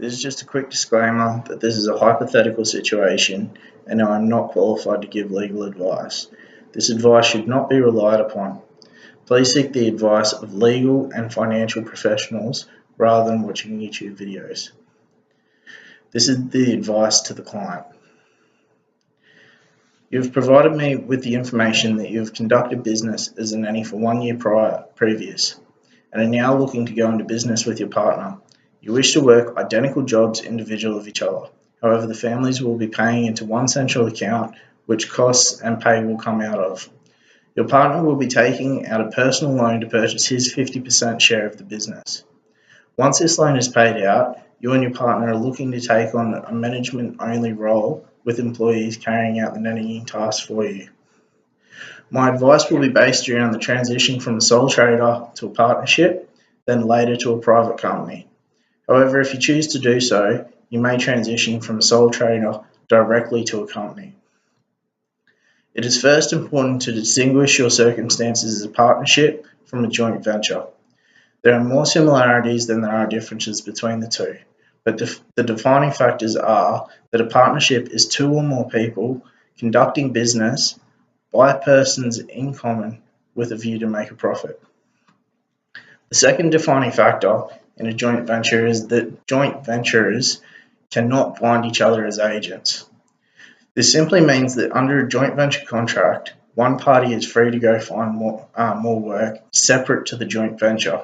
This is just a quick disclaimer that this is a hypothetical situation and I am not qualified to give legal advice. This advice should not be relied upon. Please seek the advice of legal and financial professionals rather than watching YouTube videos. This is the advice to the client. You have provided me with the information that you have conducted business as a nanny for 1 year previous and are now looking to go into business with your partner. You wish to work identical jobs individual of each other. However, the families will be paying into one central account which costs and pay will come out of. Your partner will be taking out a personal loan to purchase his 50% share of the business. Once this loan is paid out, you and your partner are looking to take on a management-only role with employees carrying out the nannying tasks for you. My advice will be based around the transition from a sole trader to a partnership, then later to a private company. However, if you choose to do so, you may transition from a sole trader directly to a company. It is first important to distinguish your circumstances as a partnership from a joint venture. There are more similarities than there are differences between the two, but the defining factors are that a partnership is two or more people conducting business by persons in common with a view to make a profit. The second defining factor in a joint venture is that joint venturers cannot bind each other as agents. This simply means that under a joint venture contract, one party is free to go find more work separate to the joint venture.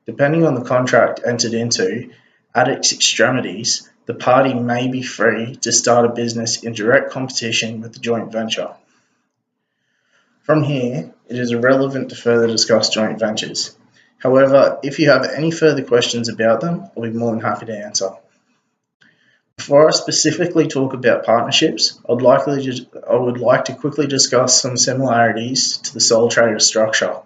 Depending on the contract entered into, at its extremities, the party may be free to start a business in direct competition with the joint venture. From here, it is irrelevant to further discuss joint ventures. However, if you have any further questions about them, I'll be more than happy to answer. Before I specifically talk about partnerships, I would like to quickly discuss some similarities to the sole trader structure.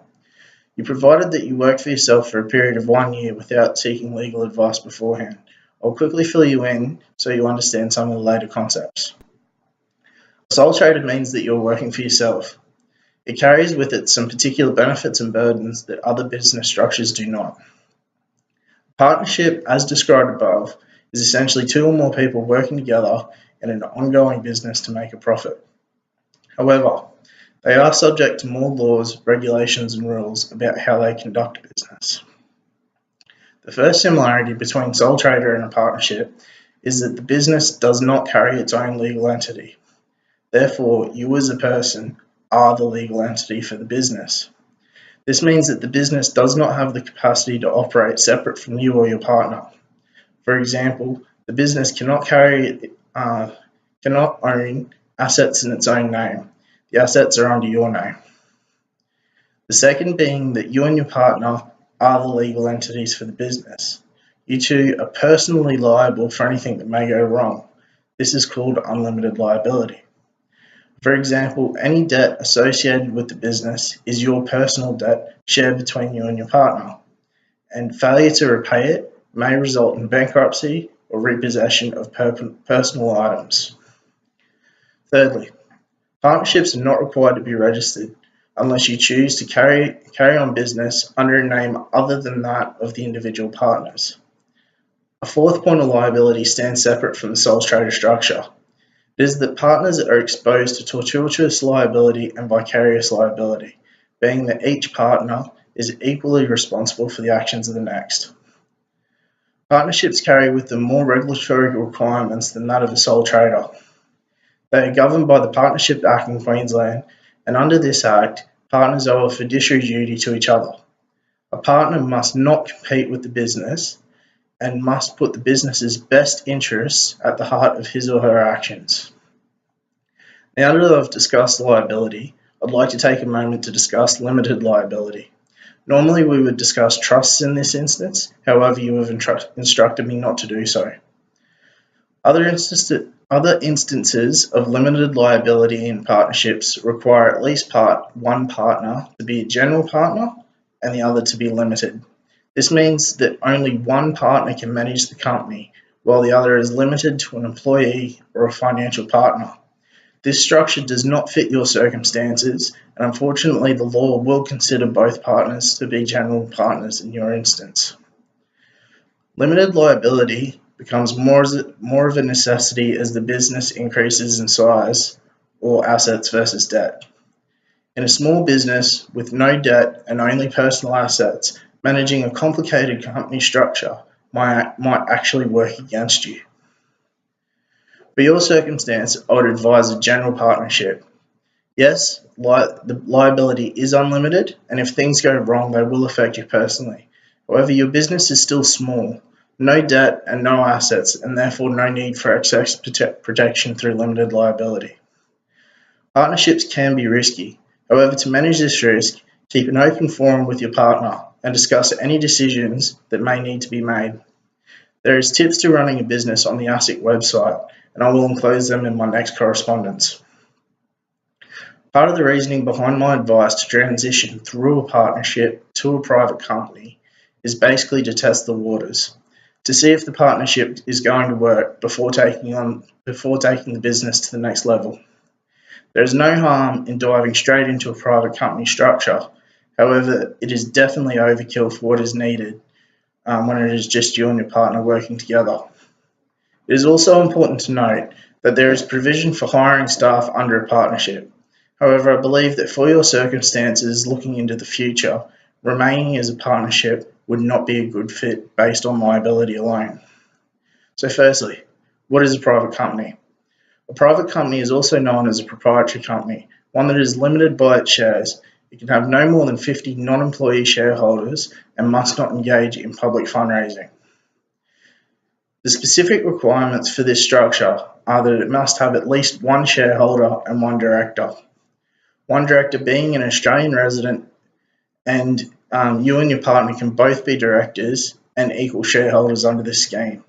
You provided that you worked for yourself for a period of 1 year without seeking legal advice beforehand. I'll quickly fill you in so you understand some of the later concepts. A sole trader means that you're working for yourself. It carries with it some particular benefits and burdens that other business structures do not. Partnership, as described above, is essentially two or more people working together in an ongoing business to make a profit. However, they are subject to more laws, regulations, and rules about how they conduct business. The first similarity between sole trader and a partnership is that the business does not carry its own legal entity. Therefore, you as a person are the legal entity for the business. This means that the business does not have the capacity to operate separate from you or your partner. For example, the business cannot own assets in its own name. The assets are under your name. The second being that you and your partner are the legal entities for the business. You two are personally liable for anything that may go wrong. This is called unlimited liability. For example, any debt associated with the business is your personal debt shared between you and your partner, and failure to repay it may result in bankruptcy or repossession of personal items. Thirdly, partnerships are not required to be registered unless you choose to carry on business under a name other than that of the individual partners. A fourth point of liability stands separate from the sole trader structure. It is that partners are exposed to tortious liability and vicarious liability, being that each partner is equally responsible for the actions of the next. Partnerships carry with them more regulatory requirements than that of a sole trader. They are governed by the Partnership Act in Queensland, and under this Act, partners owe a fiduciary duty to each other. A partner must not compete with the business and must put the business's best interests at the heart of his or her actions. Now that I've discussed liability, I'd like to take a moment to discuss limited liability. Normally we would discuss trusts in this instance, however you have instructed me not to do so. Other instances of limited liability in partnerships require at least one partner to be a general partner and the other to be limited. This means that only one partner can manage the company, while the other is limited to an employee or a financial partner. This structure does not fit your circumstances, and unfortunately the law will consider both partners to be general partners in your instance. Limited liability becomes more of a necessity as the business increases in size or assets versus debt. In a small business with no debt and only personal assets, managing a complicated company structure might actually work against you. For your circumstance, I would advise a general partnership. Yes, the liability is unlimited, and if things go wrong, they will affect you personally. However, your business is still small, no debt and no assets, and therefore no need for excess protection through limited liability. Partnerships can be risky. However, to manage this risk, keep an open forum with your partner and discuss any decisions that may need to be made. There is tips to running a business on the ASIC website, and I will enclose them in my next correspondence. Part of the reasoning behind my advice to transition through a partnership to a private company is basically to test the waters, to see if the partnership is going to work before taking the business to the next level. There is no harm in diving straight into a private company structure. However, it is definitely overkill for what is needed when it is just you and your partner working together. It is also important to note that there is provision for hiring staff under a partnership. However, I believe that for your circumstances looking into the future, remaining as a partnership would not be a good fit based on liability alone. So firstly, what is a private company? A private company is also known as a proprietary company, one that is limited by its shares. It can have no more than 50 non-employee shareholders and must not engage in public fundraising. The specific requirements for this structure are that it must have at least one shareholder and one director. One director being an Australian resident, and you and your partner can both be directors and equal shareholders under this scheme.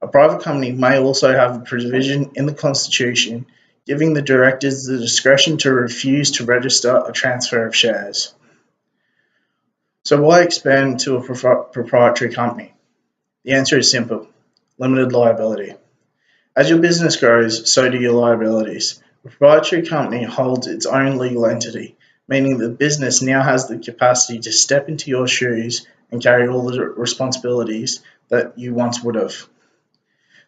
A private company may also have a provision in the Constitution giving the directors the discretion to refuse to register a transfer of shares. So why expand to a proprietary company? The answer is simple: limited liability. As your business grows, so do your liabilities. A proprietary company holds its own legal entity, meaning the business now has the capacity to step into your shoes and carry all the responsibilities that you once would have.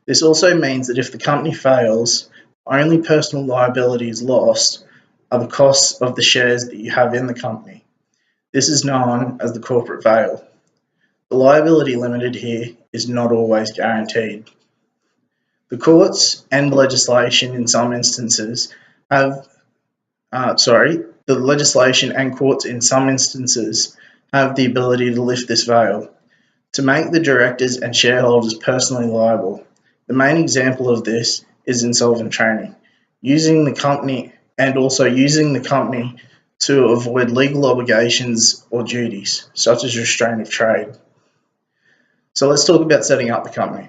This also means that if the company fails, only personal liabilities lost are the costs of the shares that you have in the company. This is known as the corporate veil. The liability limited here is not always guaranteed. The courts and legislation in some instances have, the legislation and courts in some instances have the ability to lift this veil, to make the directors and shareholders personally liable. The main example of this is insolvent training, using the company to avoid legal obligations or duties, such as restraint of trade. So let's talk about setting up the company.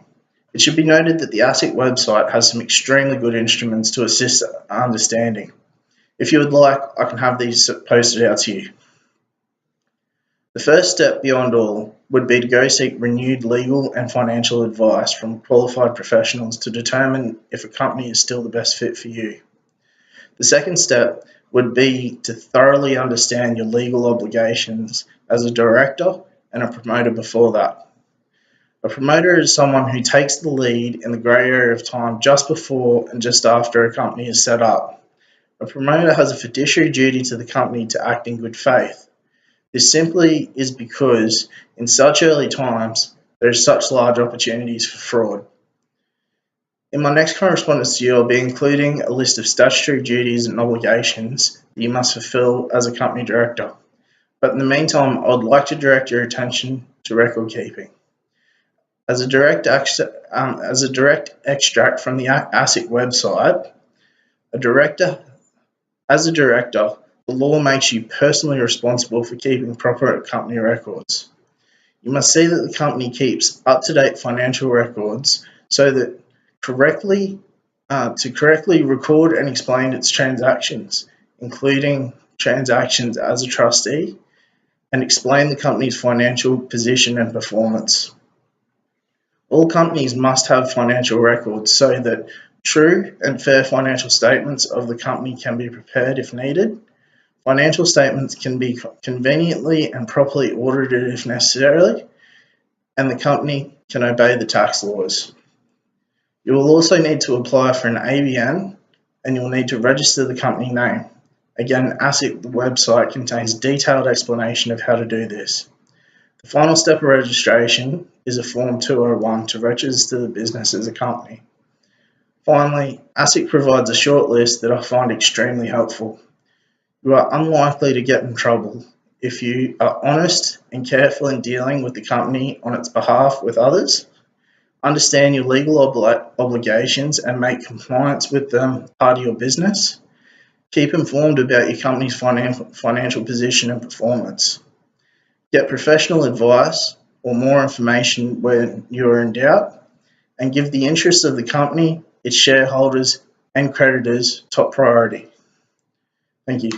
It should be noted that the ASIC website has some extremely good instruments to assist understanding. If you would like, I can have these posted out to you. The first step beyond all would be to go seek renewed legal and financial advice from qualified professionals to determine if a company is still the best fit for you. The second step would be to thoroughly understand your legal obligations as a director and a promoter before that. A promoter is someone who takes the lead in the grey area of time just before and just after a company is set up. A promoter has a fiduciary duty to the company to act in good faith. This simply is because in such early times, there are such large opportunities for fraud. In my next correspondence to you, I'll be including a list of statutory duties and obligations that you must fulfill as a company director. But in the meantime, I would like to direct your attention to record keeping. As a direct extract from the ASIC website, as a director, the law makes you personally responsible for keeping proper company records. You must see that the company keeps up-to-date financial records so that correctly record and explain its transactions, including transactions as a trustee, and explain the company's financial position and performance. All companies must have financial records so that true and fair financial statements of the company can be prepared if needed. Financial statements can be conveniently and properly audited if necessary, and the company can obey the tax laws. You will also need to apply for an ABN and you'll need to register the company name. Again, ASIC, the website, contains detailed explanation of how to do this. The final step of registration is a Form 201 to register the business as a company. Finally, ASIC provides a short list that I find extremely helpful. You are unlikely to get in trouble if you are honest and careful in dealing with the company on its behalf with others, understand your legal obligations and make compliance with them part of your business, keep informed about your company's financial position and performance, get professional advice or more information when you are in doubt, and give the interests of the company, its shareholders and creditors top priority. Thank you.